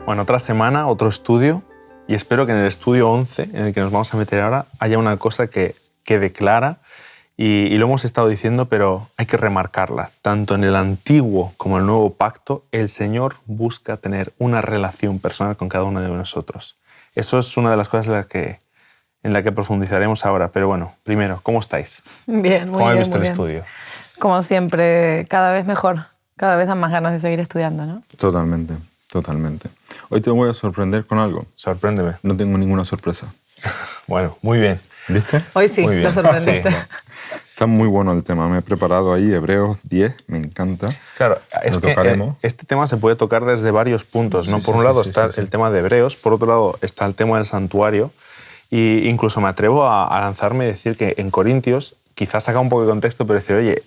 Bueno, otra semana, otro estudio, y espero que en el estudio 11, en el que nos vamos a meter ahora, haya una cosa que quede clara, y lo hemos estado diciendo, pero hay que remarcarla. Tanto en el Antiguo como en el Nuevo Pacto, el Señor busca tener una relación personal con cada uno de nosotros. Eso es una de las cosas en la que profundizaremos ahora. Pero bueno, primero, ¿cómo estáis? Bien, muy bien. ¿Cómo habéis visto el estudio? Como siempre, cada vez mejor. Cada vez dan más ganas de seguir estudiando, ¿no? Totalmente, totalmente. Hoy te voy a sorprender con algo. Sorpréndeme. No tengo ninguna sorpresa. Bueno, muy bien. ¿Viste? Hoy sí, Muy bien. lo sorprendiste. Sí. Está muy bueno el tema. Me he preparado ahí Hebreos 10, me encanta. Claro, es Lo que tocaremos. este tema se puede tocar desde varios puntos, ¿no? Sí, Por sí, un lado sí, está sí. el tema de Hebreos, por otro lado está el tema del santuario, y incluso me atrevo a lanzarme y decir que en Corintios, quizás saca un poco de contexto, pero decir, oye,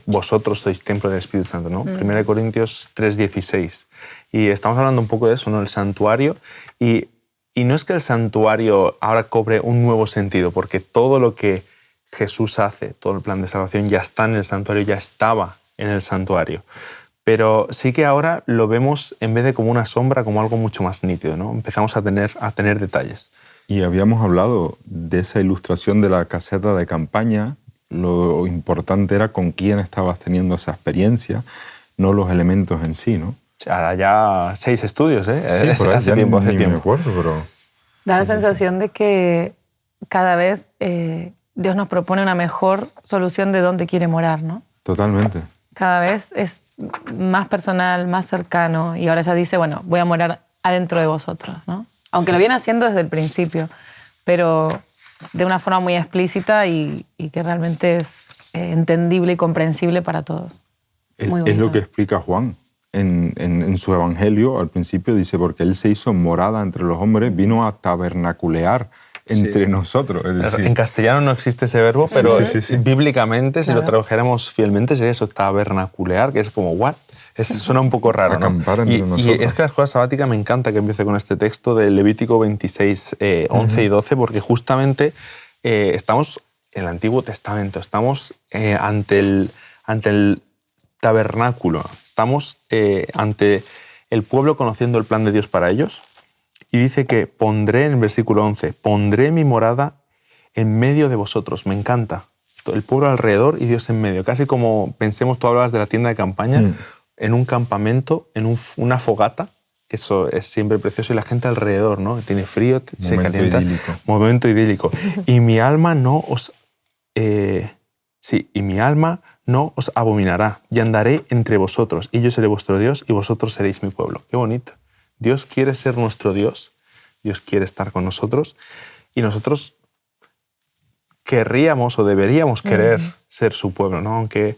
vosotros sois templo del Espíritu Santo, ¿no? 1 Corintios 3:16. Y estamos hablando un poco de eso, ¿no? El santuario. Y no es que el santuario ahora cobre un nuevo sentido, porque todo lo que Jesús hace, todo el plan de salvación ya está en el santuario, ya estaba en el santuario. Pero sí que ahora lo vemos, en vez de como una sombra, como algo mucho más nítido, ¿no? Empezamos a tener detalles. Y habíamos hablado de esa ilustración de la caseta de campaña. Lo importante era con quién estabas teniendo esa experiencia, no los elementos en sí, ¿no? Ahora ya 6 estudios, ¿eh? Sí, por ahí hace ya tiempo. ni me acuerdo, pero... Da la sensación de que cada vez Dios nos propone una mejor solución de dónde quiere morar, ¿no? Totalmente. Cada vez es más personal, más cercano, y ahora ya dice, bueno, voy a morar adentro de vosotros, ¿no? Aunque lo viene haciendo desde el principio, pero de una forma muy explícita y que realmente es entendible y comprensible para todos. Es bonito. lo que explica Juan en su evangelio. Al principio dice, porque Él se hizo morada entre los hombres, vino a tabernaculear entre nosotros. Es decir, En castellano no existe ese verbo, pero sí. bíblicamente, si Claro. lo tradujéramos fielmente, sería eso, tabernaculear, que es como, ¿what? Suena un poco raro, ¿no? Acampar entre Y nosotros. es que la escuela sabática me encanta que empiece con este texto de Levítico 26, 11 y 12, porque justamente estamos en el Antiguo Testamento, estamos ante el tabernáculo, estamos ante el pueblo conociendo el plan de Dios para ellos. Y dice que pondré, en el versículo 11, pondré mi morada en medio de vosotros. Me encanta. El pueblo alrededor y Dios en medio. Casi como pensemos, tú hablabas de la tienda de campaña, en un campamento, en una fogata, que eso es siempre precioso, y la gente alrededor, ¿no? Tiene frío, se calienta. idílico. Momento idílico. Y mi alma no os... y mi alma no os abominará, y andaré entre vosotros, y yo seré vuestro Dios, y vosotros seréis mi pueblo. Qué bonito. Dios quiere ser nuestro Dios, Dios quiere estar con nosotros, y nosotros querríamos o deberíamos querer ser su pueblo, ¿no? Aunque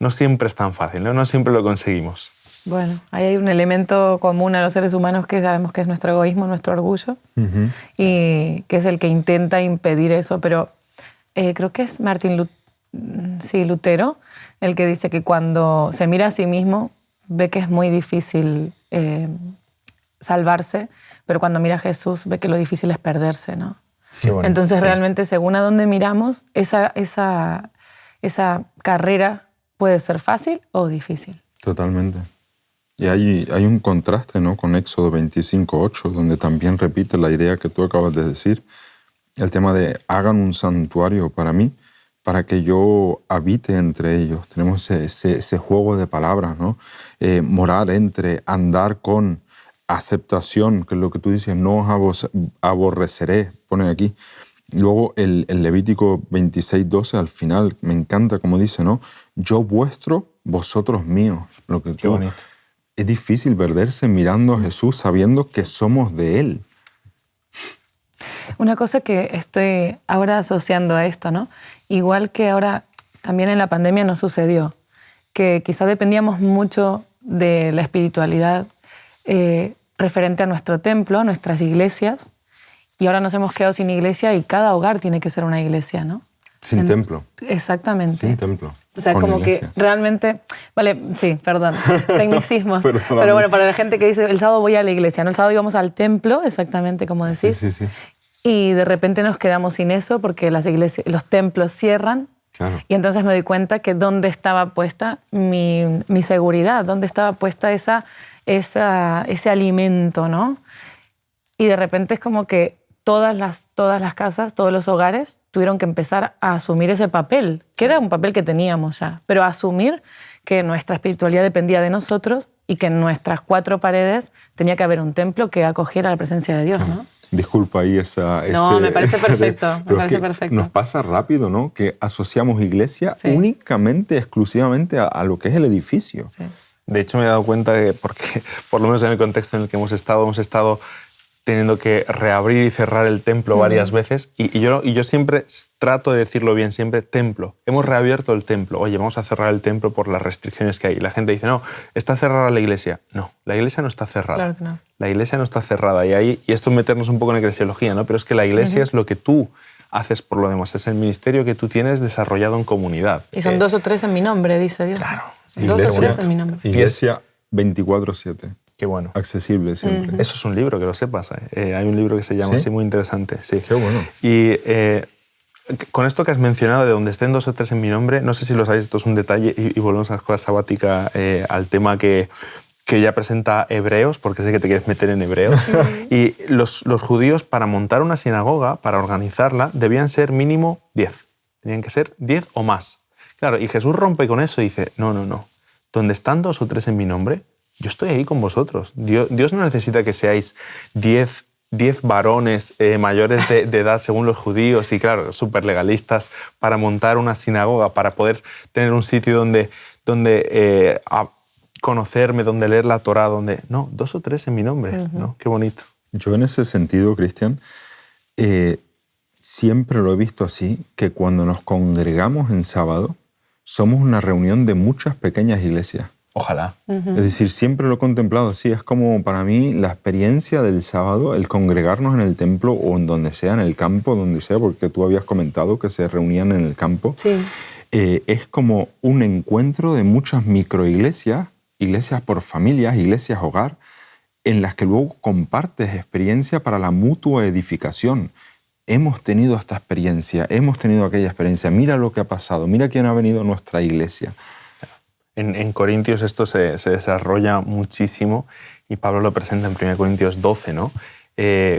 no siempre es tan fácil, ¿no? No siempre lo conseguimos. Bueno, ahí hay un elemento común a los seres humanos que sabemos que es nuestro egoísmo, nuestro orgullo, y que es el que intenta impedir eso, pero creo que es Lutero el que dice que cuando se mira a sí mismo ve que es muy difícil salvarse, pero cuando mira a Jesús ve que lo difícil es perderse, ¿no? Qué bonito, Entonces sí. realmente según a dónde miramos, esa carrera puede ser fácil o difícil. Totalmente. Y hay un contraste, ¿no? Con Éxodo 25:8, donde también repite la idea que tú acabas de decir, el tema de hagan un santuario para mí, para que yo habite entre ellos. Tenemos ese juego de palabras, ¿no? Morar entre, andar con, aceptación, que es lo que tú dices, no os aborreceré, pone aquí. Luego el Levítico 26:12 al final, me encanta como dice, ¿no? Yo vuestro, vosotros míos. Lo que Qué bonito. Es difícil perderse mirando a Jesús sabiendo que somos de Él. Una cosa que estoy ahora asociando a esto, ¿no? Igual que ahora también en la pandemia nos sucedió, que quizá dependíamos mucho de la espiritualidad referente a nuestro templo, a nuestras iglesias, y ahora nos hemos quedado sin iglesia y cada hogar tiene que ser una iglesia, ¿no? Sin templo. Exactamente. Sin templo. O sea, con como iglesia. que realmente... Vale, sí, perdón, tecnicismos. Perdóname. Pero bueno, para la gente que dice, el sábado voy a la iglesia, ¿no? El sábado íbamos al templo, exactamente como decís. Sí. Y de repente nos quedamos sin eso porque las iglesias, los templos cierran Claro. Y entonces me doy cuenta que dónde estaba puesta mi seguridad, dónde estaba puesta ese alimento, ¿no? Y de repente es como que todas las casas, todos los hogares tuvieron que empezar a asumir ese papel, que era un papel que teníamos ya, pero asumir que nuestra espiritualidad dependía de nosotros y que en nuestras 4 paredes tenía que haber un templo que acogiera la presencia de Dios, ¿no? Disculpa ahí No, me parece perfecto, me parece perfecto. Nos pasa rápido, ¿no? Que asociamos iglesia únicamente, exclusivamente a lo que es el edificio. Sí. De hecho, me he dado cuenta que, porque por lo menos en el contexto en el que hemos estado teniendo que reabrir y cerrar el templo varias veces. Y yo siempre trato de decirlo bien, siempre templo. Hemos reabierto el templo. Oye, vamos a cerrar el templo por las restricciones que hay. Y la gente dice, no, está cerrada la iglesia. No, la iglesia no está cerrada. Claro que no. La iglesia no está cerrada. Y esto es meternos un poco en eclesiología, ¿no? Pero es que la iglesia es lo que tú haces por lo demás. Es el ministerio que tú tienes desarrollado en comunidad. Y son 2 o 3 en mi nombre, dice Dios. Claro. Son 2 o 3 en mi nombre. Iglesia 24/7. Qué bueno. Accesible siempre. Eso es un libro, que lo sepas. Hay un libro que se llama así, muy interesante. Sí. Qué bueno. Y con esto que has mencionado, de donde estén 2 o 3 en mi nombre, no sé si lo sabéis, esto es un detalle, y volvemos a la escuela sabática, al tema que ya presenta Hebreos, porque sé que te quieres meter en Hebreos. Y los judíos, para montar una sinagoga, para organizarla, debían ser mínimo 10. Tenían que ser 10 o más. Claro, y Jesús rompe con eso y dice, no. Donde están 2 o 3 en mi nombre, yo estoy ahí con vosotros. Dios no necesita que seáis 10 varones mayores de edad según los judíos y, claro, súper legalistas para montar una sinagoga, para poder tener un sitio donde conocerme, donde leer la Torá, donde... No, 2 o 3 en mi nombre, ¿no? Qué bonito. Yo en ese sentido, Cristian, siempre lo he visto así, que cuando nos congregamos en sábado, somos una reunión de muchas pequeñas iglesias. Ojalá. Es decir, siempre lo he contemplado así. Es como para mí la experiencia del sábado, el congregarnos en el templo o en donde sea, en el campo, donde sea, porque tú habías comentado que se reunían en el campo. Sí. Es como un encuentro de muchas microiglesias, iglesias por familias, iglesias hogar, en las que luego compartes experiencia para la mutua edificación. Hemos tenido esta experiencia, hemos tenido aquella experiencia, mira lo que ha pasado, mira quién ha venido a nuestra iglesia. En Corintios esto se desarrolla muchísimo y Pablo lo presenta en 1 Corintios 12, ¿no?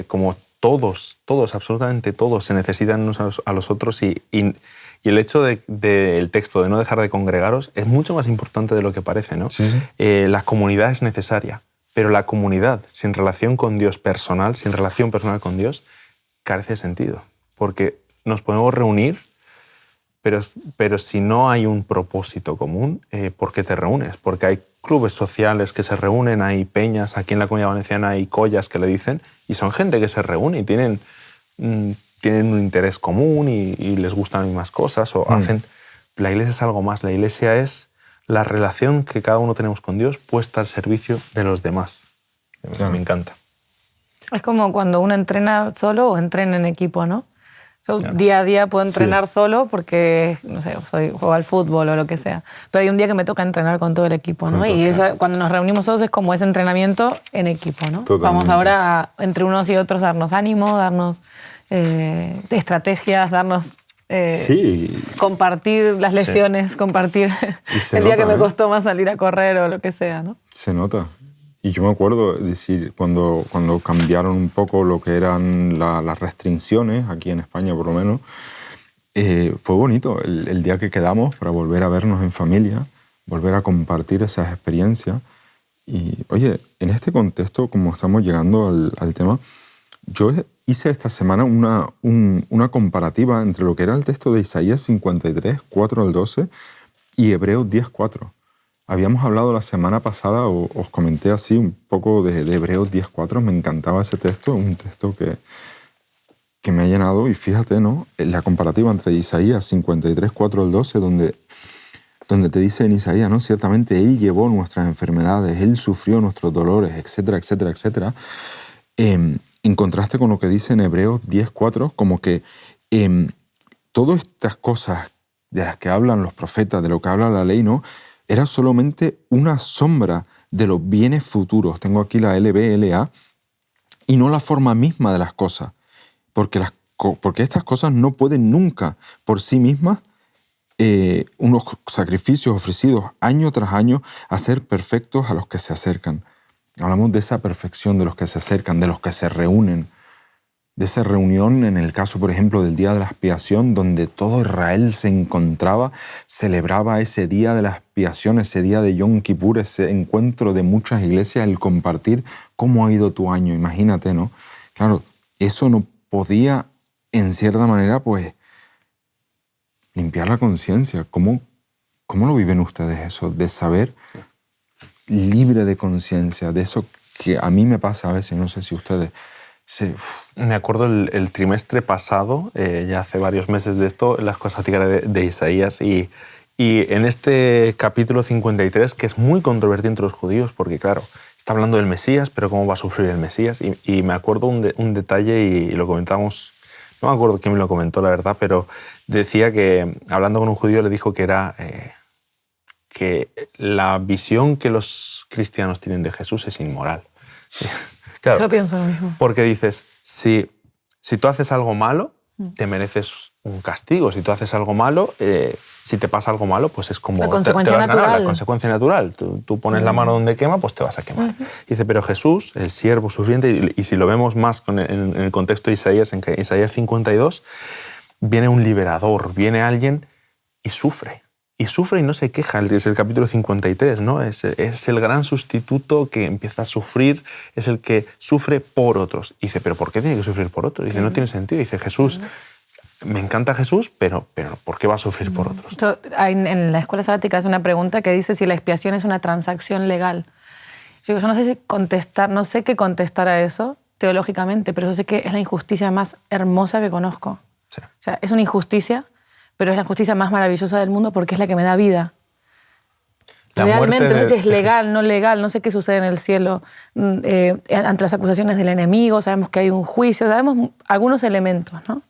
Como todos, absolutamente todos se necesitan unos a los otros y el hecho del texto de no dejar de congregaros es mucho más importante de lo que parece, ¿no? Sí. La comunidad es necesaria, pero la comunidad sin relación con Dios personal, sin relación personal con Dios, carece de sentido, porque nos podemos reunir, pero si no hay un propósito común, ¿por qué te reúnes? Porque hay clubes sociales que se reúnen, hay peñas, aquí en la Comunidad Valenciana hay collas que le dicen, y son gente que se reúne y tienen un interés común y les gustan las mismas cosas, o hacen... La iglesia es algo más, la iglesia es la relación que cada uno tenemos con Dios puesta al servicio de los demás. Claro. Me encanta. Es como cuando uno entrena solo o entrena en equipo, ¿no? Yo día a día puedo entrenar solo porque, no sé, juego al fútbol o lo que sea. Pero hay un día que me toca entrenar con todo el equipo, ¿no? Y cuando nos reunimos todos es como ese entrenamiento en equipo, ¿no? Totalmente. Vamos ahora entre unos y otros darnos ánimo, darnos estrategias, darnos... compartir las lesiones, compartir el día que me costó más salir a correr o lo que sea, ¿no? Se nota. Y yo me acuerdo, es decir, cuando cambiaron un poco lo que eran las restricciones, aquí en España por lo menos, fue bonito el día que quedamos para volver a vernos en familia, volver a compartir esas experiencias. Y, oye, en este contexto, como estamos llegando al tema, yo hice esta semana una comparativa entre lo que era el texto de Isaías 53, 4 al 12, y Hebreos 10, 4. Habíamos hablado la semana pasada, os comenté así un poco de Hebreos 10, 4. Me encantaba ese texto, un texto que me ha llenado. Y fíjate, ¿no? La comparativa entre Isaías 53, 4 al 12, donde te dice en Isaías, ¿no? Ciertamente Él llevó nuestras enfermedades, Él sufrió nuestros dolores, etcétera, etcétera, etcétera. En contraste con lo que dice en Hebreos 10, 4, como que todas estas cosas de las que hablan los profetas, de lo que habla la ley, ¿no? Era solamente una sombra de los bienes futuros. Tengo aquí la LBLA, y no la forma misma de las cosas. Porque estas cosas no pueden nunca por sí mismas unos sacrificios ofrecidos año tras año a ser perfectos a los que se acercan. Hablamos de esa perfección de los que se acercan, de los que se reúnen, de esa reunión en el caso, por ejemplo, del Día de la Expiación, donde todo Israel se encontraba, celebraba ese Día de la Expiación, ese Día de Yom Kippur, ese encuentro de muchas iglesias, el compartir cómo ha ido tu año, imagínate, ¿no? Claro, eso no podía, en cierta manera, pues, limpiar la conciencia. ¿Cómo lo viven ustedes eso? De saber libre de conciencia, de eso que a mí me pasa a veces, no sé si ustedes... Me acuerdo el trimestre pasado, ya hace varios meses de esto, las cosas de Isaías y en este capítulo 53, que es muy controvertido entre los judíos, porque claro, está hablando del Mesías, pero cómo va a sufrir el Mesías. Y me acuerdo un detalle y lo comentamos, no me acuerdo quién me lo comentó, la verdad, pero decía que hablando con un judío le dijo que era que la visión que los cristianos tienen de Jesús es inmoral. Claro, yo pienso lo mismo. Porque dices, si tú haces algo malo, te mereces un castigo. Si tú haces algo malo, si te pasa algo malo, pues es como... La consecuencia te vas a ganar, natural. la consecuencia natural. Tú pones la mano donde quema, pues te vas a quemar. Dice, pero Jesús, el siervo sufriente, y si lo vemos más en el contexto de Isaías, en Isaías 52, viene un liberador, viene alguien y sufre. Y sufre y no se queja, es el capítulo 53, ¿no? Es el gran sustituto que empieza a sufrir, es el que sufre por otros. Y dice, ¿pero por qué tiene que sufrir por otros? Dice, no tiene sentido. Dice, Jesús, me encanta Jesús, pero ¿por qué va a sufrir por otros? En la escuela sabática es una pregunta que dice si la expiación es una transacción legal. Yo no sé qué contestar a eso teológicamente, pero yo sé que es la injusticia más hermosa que conozco. Sí. O sea, es una injusticia, pero es la justicia más maravillosa del mundo porque es la que me da vida. Realmente, no sé si es legal, no legal, no sé qué sucede en el cielo ante las acusaciones del enemigo, sabemos que hay un juicio, sabemos algunos elementos, ¿no?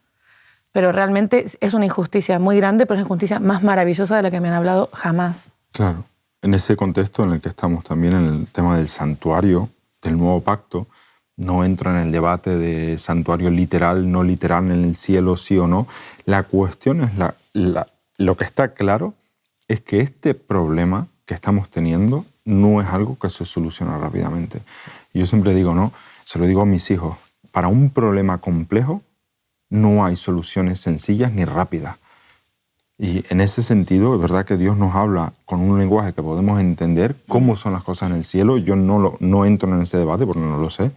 Pero realmente es una injusticia muy grande, pero es la injusticia más maravillosa de la que me han hablado jamás. Claro, en ese contexto en el que estamos también en el tema del santuario, del nuevo pacto, no entro en el debate de santuario literal, no literal, en el cielo, sí o no. La cuestión es, lo que está claro es que este problema que estamos teniendo no es algo que se soluciona rápidamente. Y yo siempre digo, no, se lo digo a mis hijos, para un problema complejo no hay soluciones sencillas ni rápidas. Y en ese sentido, es verdad que Dios nos habla con un lenguaje que podemos entender cómo son las cosas en el cielo. Yo no entro en ese debate porque no lo sé,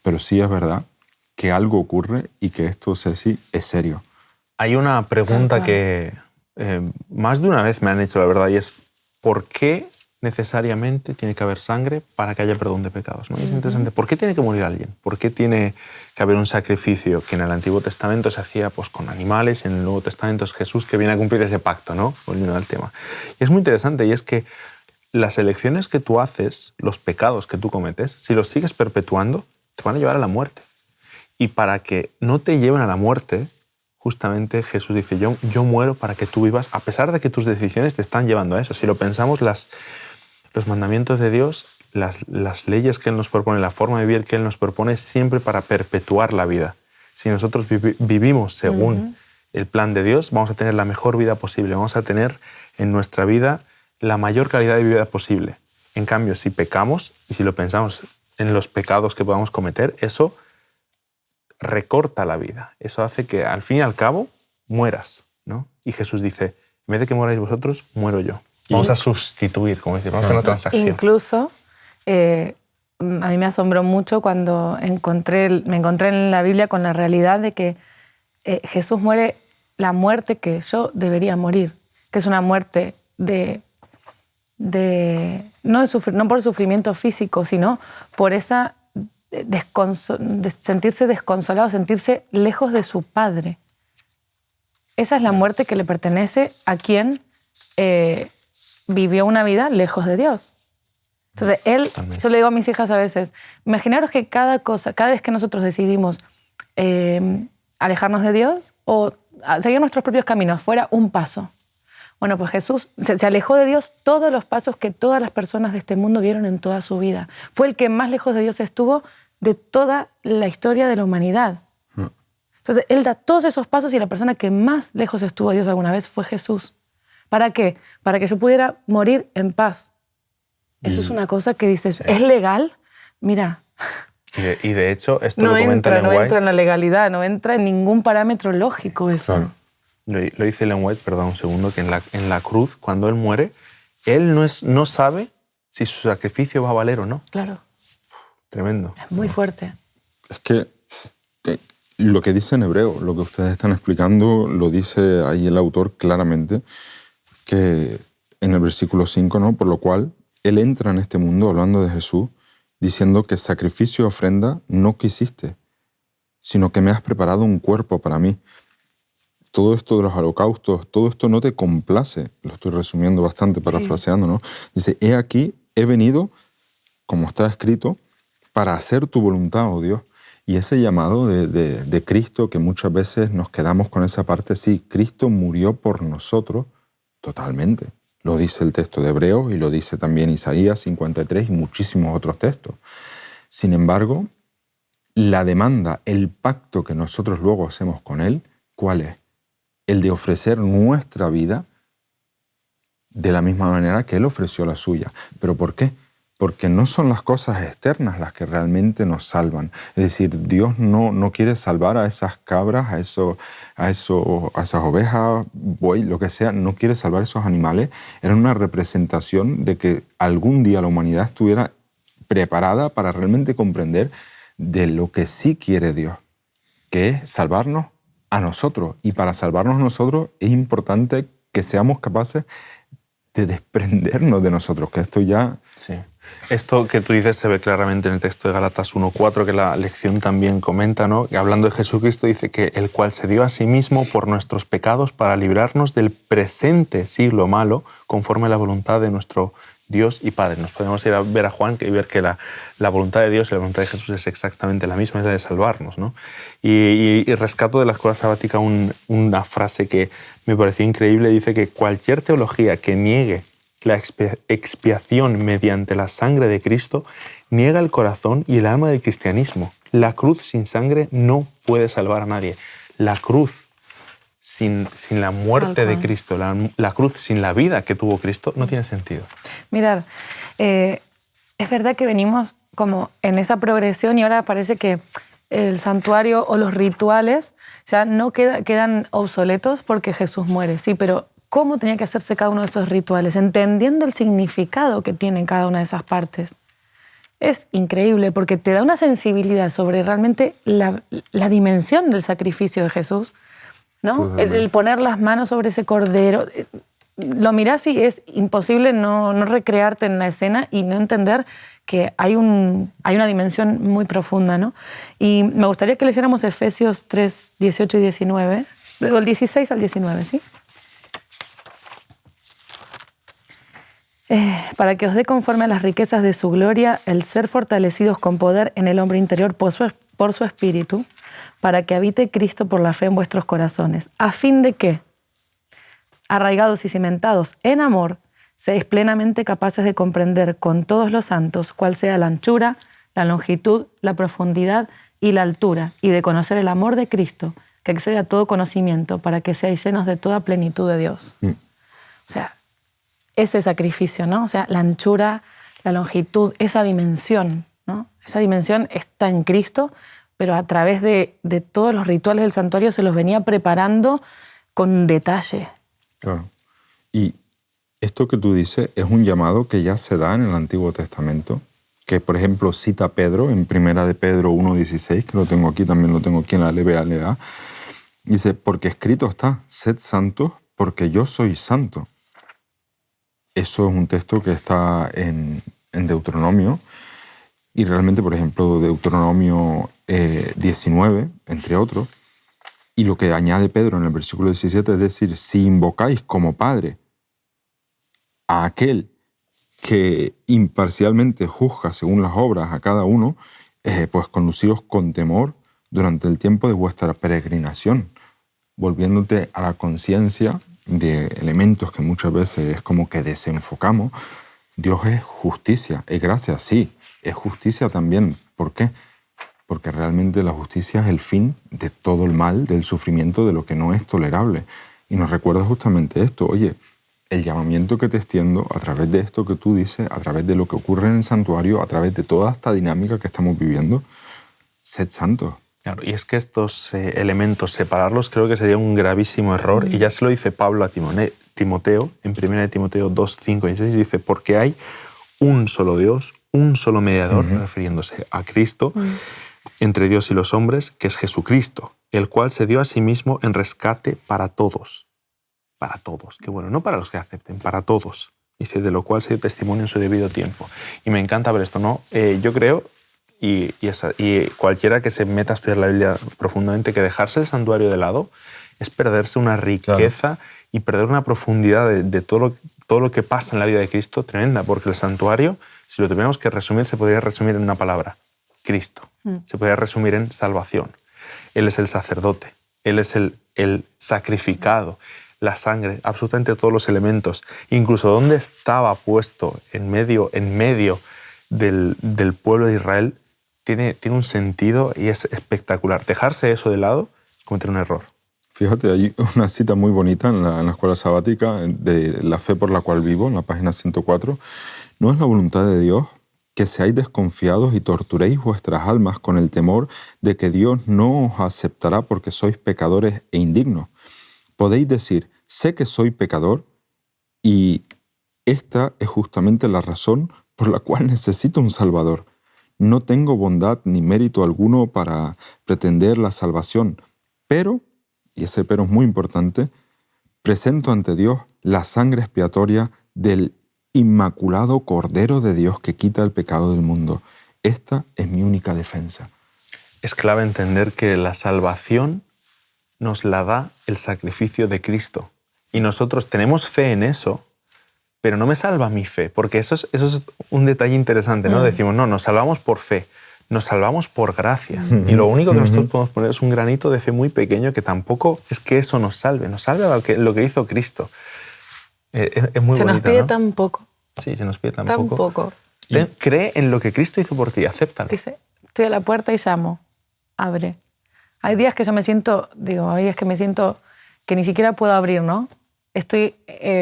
pero sí es verdad que algo ocurre y que esto, Ceci, es serio. Hay una pregunta que más de una vez me han hecho, la verdad, y es ¿por qué necesariamente tiene que haber sangre para que haya perdón de pecados? ¿No? Y es interesante. ¿Por qué tiene que morir alguien? ¿Por qué tiene que haber un sacrificio que en el Antiguo Testamento se hacía pues, con animales y en el Nuevo Testamento es Jesús que viene a cumplir ese pacto, ¿no? Volviendo al tema. Y es muy interesante y es que las elecciones que tú haces, los pecados que tú cometes, si los sigues perpetuando, te van a llevar a la muerte. Y para que no te lleven a la muerte, justamente Jesús dice, yo muero para que tú vivas, a pesar de que tus decisiones te están llevando a eso. Si lo pensamos, los mandamientos de Dios, las leyes que Él nos propone, la forma de vivir que Él nos propone, es siempre para perpetuar la vida. Si nosotros vivimos según el plan de Dios, vamos a tener la mejor vida posible, vamos a tener en nuestra vida la mayor calidad de vida posible. En cambio, si pecamos, y si lo pensamos en los pecados que podamos cometer, eso recorta la vida. Eso hace que al fin y al cabo mueras, ¿no? Y Jesús dice, en vez de que muráis vosotros, muero yo. Vamos a sustituir, como decir, vamos a hacer una transacción. Incluso, a mí me asombró mucho cuando me encontré en la Biblia con la realidad de que Jesús muere la muerte que yo debería morir, que es una muerte no por sufrimiento físico, sino por esa de sentirse desconsolado, sentirse lejos de su Padre. Esa es la muerte que le pertenece a quien vivió una vida lejos de Dios. Entonces, yo le digo a mis hijas a veces, imaginaros que cada vez que nosotros decidimos alejarnos de Dios o seguir nuestros propios caminos, fuera un paso. Bueno, pues Jesús se alejó de Dios todos los pasos que todas las personas de este mundo dieron en toda su vida. Fue el que más lejos de Dios estuvo de toda la historia de la humanidad. Entonces, Él da todos esos pasos y la persona que más lejos estuvo de Dios alguna vez fue Jesús. ¿Para qué? Para que yo pudiera morir en paz. Eso es una cosa que dices, ¿es legal? Mira. Y de hecho, esto No lo comenta Ellen White. No entra en la legalidad, no entra en ningún parámetro lógico eso. Claro. Lo dice Ellen White, perdón un segundo, que en la cruz, cuando él muere, él no sabe si su sacrificio va a valer o no. Claro. Tremendo. Es muy fuerte. Es que lo que dice en hebreo, lo que ustedes están explicando, lo dice ahí el autor claramente, que en el versículo 5, ¿no? Por lo cual él entra en este mundo, hablando de Jesús, diciendo que sacrificio y ofrenda no quisiste, sino que me has preparado un cuerpo para mí. Todo esto de los holocaustos, todo esto no te complace. Lo estoy resumiendo bastante, parafraseando, ¿no? Dice, he aquí, he venido, como está escrito, para hacer tu voluntad, oh Dios. Y ese llamado de Cristo, que muchas veces nos quedamos con esa parte, sí, Cristo murió por nosotros totalmente. Lo dice el texto de Hebreos y lo dice también Isaías 53 y muchísimos otros textos. Sin embargo, la demanda, el pacto que nosotros luego hacemos con Él, ¿cuál es? El de ofrecer nuestra vida de la misma manera que Él ofreció la suya. ¿Pero por qué? Porque no son las cosas externas las que realmente nos salvan. Es decir, Dios no quiere salvar a esas cabras, a esas ovejas, buey, lo que sea. No quiere salvar a esos animales. Era una representación de que algún día la humanidad estuviera preparada para realmente comprender de lo que sí quiere Dios, que es salvarnos a nosotros. Y para salvarnos a nosotros es importante que seamos capaces de desprendernos de nosotros, que esto ya... Sí. Esto que tú dices se ve claramente en el texto de Gálatas 1:4, que la lección también comenta, ¿no? Que hablando de Jesucristo dice que el cual se dio a sí mismo por nuestros pecados para librarnos del presente siglo malo, conforme a la voluntad de nuestro Dios y Padre. Nos podemos ir a ver a Juan y ver que la voluntad de Dios y la voluntad de Jesús es exactamente la misma, es la de salvarnos, ¿no? Y rescato de la escuela sabática una frase que me pareció increíble. Dice que cualquier teología que niegue la expiación mediante la sangre de Cristo niega el corazón y el alma del cristianismo. La cruz sin sangre no puede salvar a nadie. La cruz sin la muerte de Cristo, la cruz sin la vida que tuvo Cristo, no tiene sentido. Mirad, es verdad que venimos como en esa progresión y ahora parece que el santuario o los rituales ya no quedan obsoletos porque Jesús muere, sí, pero ¿cómo tenía que hacerse cada uno de esos rituales? Entendiendo el significado que tienen cada una de esas partes. Es increíble porque te da una sensibilidad sobre realmente la dimensión del sacrificio de Jesús, ¿no? El poner las manos sobre ese cordero. Lo mirás y es imposible no recrearte en la escena y no entender que hay una dimensión muy profunda, ¿no? Y me gustaría que leyéramos Efesios 3, 18 y 19, del 16 al 19, ¿sí? Para que os dé conforme a las riquezas de su gloria el ser fortalecidos con poder en el hombre interior por su espíritu, para que habite Cristo por la fe en vuestros corazones, a fin de que, arraigados y cimentados en amor, seáis plenamente capaces de comprender con todos los santos cuál sea la anchura, la longitud, la profundidad y la altura, y de conocer el amor de Cristo, que excede a todo conocimiento, para que seáis llenos de toda plenitud de Dios. O sea, ese sacrificio, ¿no? O sea, la anchura, la longitud, esa dimensión, ¿no? Esa dimensión está en Cristo, pero a través de todos los rituales del santuario se los venía preparando con detalle. Claro. Y esto que tú dices es un llamado que ya se da en el Antiguo Testamento, que por ejemplo cita Pedro en 1 de Pedro 1:16, que lo tengo aquí, también lo tengo aquí en la LBLA. Dice, porque escrito está, sed santos porque yo soy santo. Eso es un texto que está en Deuteronomio, y realmente, por ejemplo, Deuteronomio 19, entre otros, y lo que añade Pedro en el versículo 17 es decir, si invocáis como Padre a aquel que imparcialmente juzga según las obras a cada uno, pues conducíos con temor durante el tiempo de vuestra peregrinación, volviéndote a la conciencia de elementos que muchas veces es como que desenfocamos. Dios es justicia, es gracia, sí, es justicia también. ¿Por qué? Porque realmente la justicia es el fin de todo el mal, del sufrimiento, de lo que no es tolerable. Y nos recuerda justamente esto, oye, el llamamiento que te extiendo a través de esto que tú dices, a través de lo que ocurre en el santuario, a través de toda esta dinámica que estamos viviendo, sed santos. Claro, y es que estos elementos, separarlos, creo que sería un gravísimo error. Y ya se lo dice Pablo a Timoteo, en 1 Timoteo 2, 5 y 6, dice, porque hay un solo Dios, un solo mediador, refiriéndose a Cristo, entre Dios y los hombres, que es Jesucristo, el cual se dio a sí mismo en rescate para todos. Para todos, que bueno, no para los que acepten, para todos. Dice, de lo cual se dio testimonio en su debido tiempo. Y me encanta ver esto, ¿no? Yo creo... Y cualquiera que se meta a estudiar la Biblia profundamente, que dejarse el santuario de lado es perderse una riqueza y perder una profundidad de todo lo que pasa en la vida de Cristo tremenda, porque el santuario, si lo tuviéramos que resumir, se podría resumir en una palabra, Cristo. Se podría resumir en salvación. Él es el sacerdote, Él es el sacrificado, la sangre, absolutamente todos los elementos. Incluso donde estaba puesto en medio del pueblo de Israel, tiene un sentido y es espectacular. Dejarse eso de lado es cometer un error. Fíjate, hay una cita muy bonita en la escuela sabática de La fe por la cual vivo, en la página 104. No es la voluntad de Dios que seáis desconfiados y torturéis vuestras almas con el temor de que Dios no os aceptará porque sois pecadores e indignos. Podéis decir, sé que soy pecador y esta es justamente la razón por la cual necesito un Salvador. No tengo bondad ni mérito alguno para pretender la salvación, pero, y ese pero es muy importante, presento ante Dios la sangre expiatoria del inmaculado Cordero de Dios que quita el pecado del mundo. Esta es mi única defensa. Es clave entender que la salvación nos la da el sacrificio de Cristo. Y nosotros tenemos fe en eso, pero no me salva mi fe, porque eso es un detalle interesante, ¿no? Decimos, no, nos salvamos por fe, nos salvamos por gracia. Y lo único que nosotros podemos poner es un granito de fe muy pequeño que tampoco es que eso nos salve lo que hizo Cristo. Es muy bonito, se nos pide, ¿no? Tan poco. Sí, se nos pide tan poco. poco. Cree en lo que Cristo hizo por ti, acéptalo. Dice, estoy a la puerta y llamo, abre. Hay días que yo me siento, que ni siquiera puedo abrir, ¿no? Estoy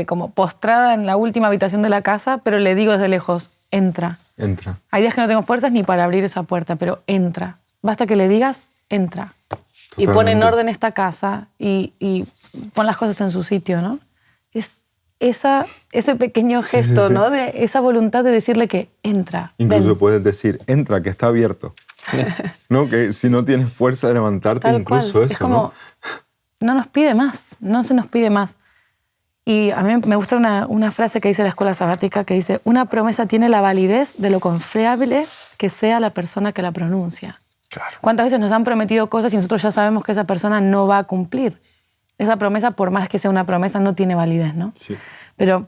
como postrada en la última habitación de la casa, pero le digo desde lejos, entra. Entra. Hay días que no tengo fuerzas ni para abrir esa puerta, pero entra. Basta que le digas, entra. Totalmente. Y pon en orden esta casa y pon las cosas en su sitio, ¿no? Es ese pequeño gesto, sí. ¿No? De esa voluntad de decirle que entra. Incluso ven. Puedes decir, entra, que está abierto. ¿No? Que si no tienes fuerza de levantarte, tal incluso cual. eso, es como, no nos pide más, no se nos pide más. Y a mí me gusta una frase que dice la escuela sabática, que dice, una promesa tiene la validez de lo confiable que sea la persona que la pronuncia. Claro. ¿Cuántas veces nos han prometido cosas y nosotros ya sabemos que esa persona no va a cumplir? Esa promesa, por más que sea una promesa, no tiene validez, ¿no? Sí. Pero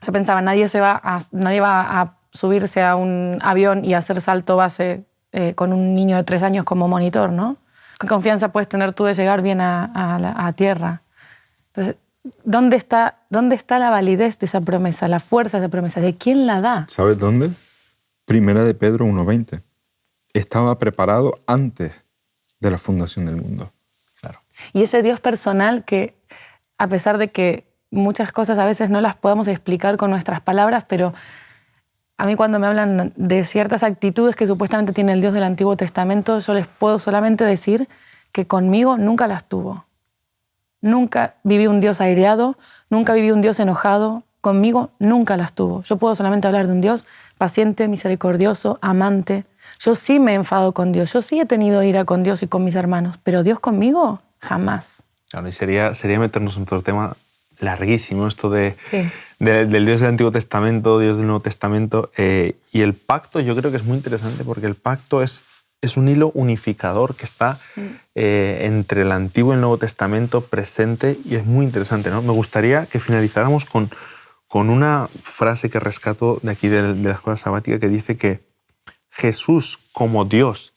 yo pensaba, nadie va a subirse a un avión y hacer salto base con un niño de 3 años como monitor, ¿no? ¿Qué confianza puedes tener tú de llegar bien a tierra? Entonces, ¿dónde está la validez de esa promesa, la fuerza de esa promesa? ¿De quién la da? ¿Sabes dónde? Primera de Pedro 1:20. Estaba preparado antes de la fundación del mundo. Claro. Y ese Dios personal que, a pesar de que muchas cosas a veces no las podemos explicar con nuestras palabras, pero a mí cuando me hablan de ciertas actitudes que supuestamente tiene el Dios del Antiguo Testamento, yo les puedo solamente decir que conmigo nunca las tuvo. Nunca viví un Dios aireado, nunca viví un Dios enojado. Conmigo nunca las tuvo. Yo puedo solamente hablar de un Dios paciente, misericordioso, amante. Yo sí me he enfadado con Dios, yo sí he tenido ira con Dios y con mis hermanos, pero Dios conmigo, jamás. Claro, y sería meternos en otro tema larguísimo, esto sí. del Dios del Antiguo Testamento, Dios del Nuevo Testamento. Y el pacto yo creo que es muy interesante porque el pacto es un hilo unificador que está entre el Antiguo y el Nuevo Testamento presente y es muy interesante, ¿no? Me gustaría que finalizáramos con una frase que rescato de aquí de la escuela sabática que dice que Jesús como Dios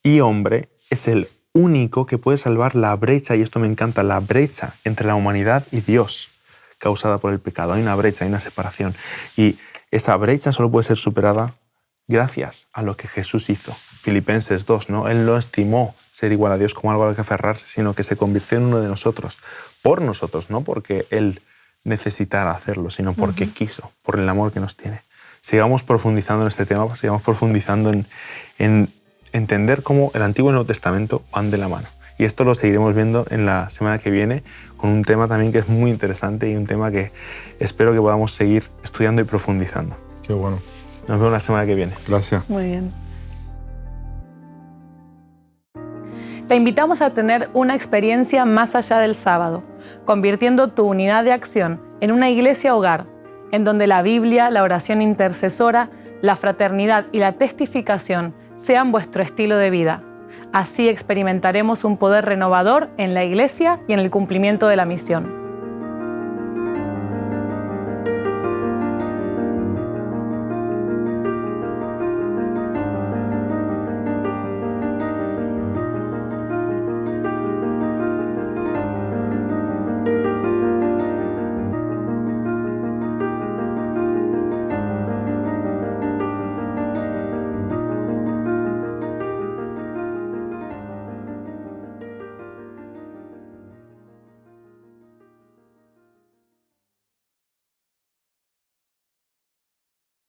y hombre es el único que puede salvar la brecha, y esto me encanta, la brecha entre la humanidad y Dios causada por el pecado. Hay una brecha, hay una separación. Y esa brecha solo puede ser superada gracias a lo que Jesús hizo. Filipenses 2, ¿no? Él no estimó ser igual a Dios como algo al que aferrarse, sino que se convirtió en uno de nosotros, por nosotros, no porque Él necesitar hacerlo, sino porque quiso, por el amor que nos tiene. Sigamos profundizando en este tema, sigamos profundizando en entender cómo el Antiguo y el Nuevo Testamento van de la mano. Y esto lo seguiremos viendo en la semana que viene con un tema también que es muy interesante y un tema que espero que podamos seguir estudiando y profundizando. Qué bueno. Nos vemos la semana que viene. Gracias. Muy bien. Te invitamos a tener una experiencia más allá del sábado, convirtiendo tu unidad de acción en una iglesia hogar, en donde la Biblia, la oración intercesora, la fraternidad y la testificación sean vuestro estilo de vida. Así experimentaremos un poder renovador en la iglesia y en el cumplimiento de la misión.